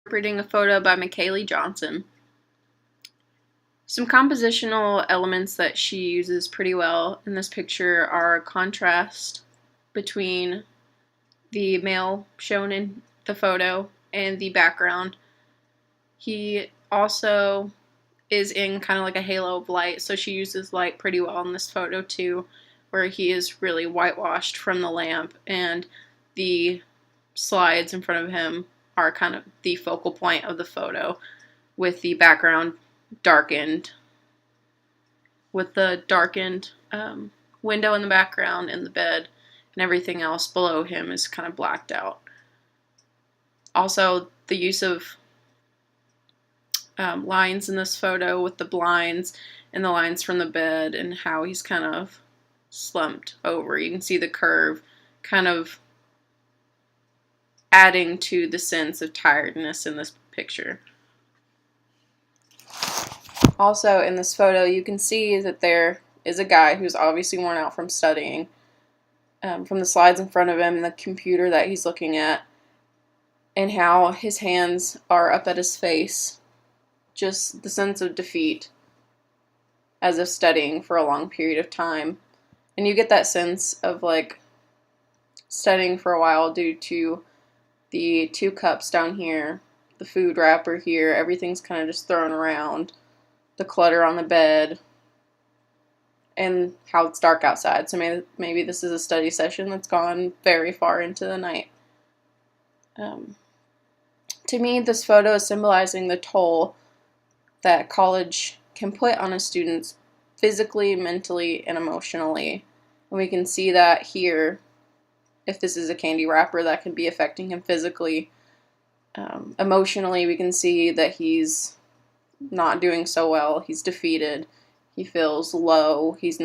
Reading a photo by McKaylee Johnson. Some compositional elements that she uses pretty well in this picture are contrast between the male shown in the photo and the background. He also is in kind of like a halo of light, so she uses light pretty well in this photo too, where he is really whitewashed from the lamp and the slides in front of him are kind of the focal point of the photo, with the background darkened, with the darkened window in the background and the bed, and everything else below him is kind of blacked out. Also, the use of lines in this photo with the blinds and the lines from the bed and how he's kind of slumped over. You can see the curve kind of adding to the sense of tiredness in this picture. Also in this photo you can see that there is a guy who's obviously worn out from studying, from the slides in front of him and the computer that he's looking at, and how his hands are up at his face. Just the sense of defeat, as if studying for a long period of time. And you get that sense of like studying for a while due to the 2 cups down here, the food wrapper here, everything's kind of just thrown around, the clutter on the bed, and how it's dark outside. So maybe this is a study session that's gone very far into the night. To me, this photo is symbolizing the toll that college can put on a student physically, mentally, and emotionally. And we can see that here. If this is a candy wrapper, that can be affecting him physically. Emotionally, we can see that he's not doing so well. He's defeated. He feels low. He's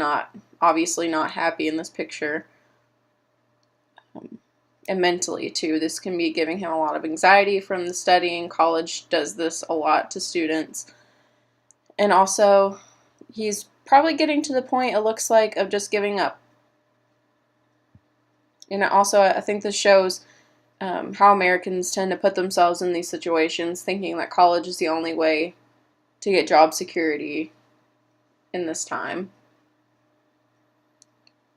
obviously not happy in this picture. And mentally, too, this can be giving him a lot of anxiety from the studying. College does this a lot to students. And also, he's probably getting to the point, it looks like, of just giving up. And also, I think this shows how Americans tend to put themselves in these situations, thinking that college is the only way to get job security in this time.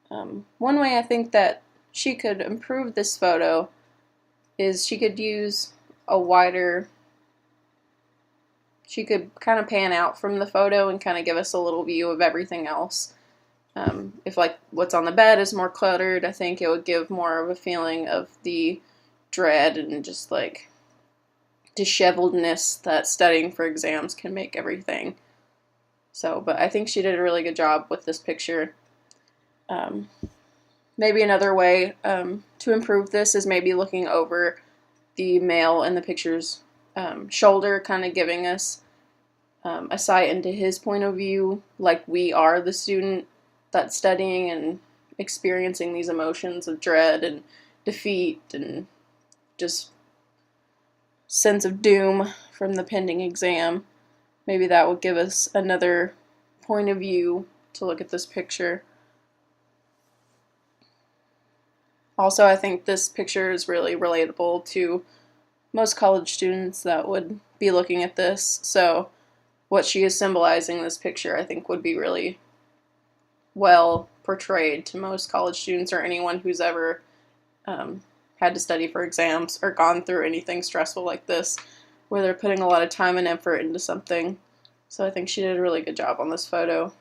One way I think that she could improve this photo is she could use a wider, she could kind of pan out from the photo and kind of give us a little view of everything else. If like what's on the bed is more cluttered, I think it would give more of a feeling of the dread and just like disheveledness that studying for exams can make everything. But I think she did a really good job with this picture. Maybe another way to improve this is maybe looking over the male in the picture's shoulder, kind of giving us a sight into his point of view, like we are the student that's studying and experiencing these emotions of dread and defeat and just sense of doom from the pending exam. Maybe that would give us another point of view to look at this picture. Also, I think this picture is really relatable to most college students that would be looking at this. So what she is symbolizing in this picture, I think, would be really well portrayed to most college students or anyone who's ever had to study for exams or gone through anything stressful like this, where they're putting a lot of time and effort into something. So I think she did a really good job on this photo.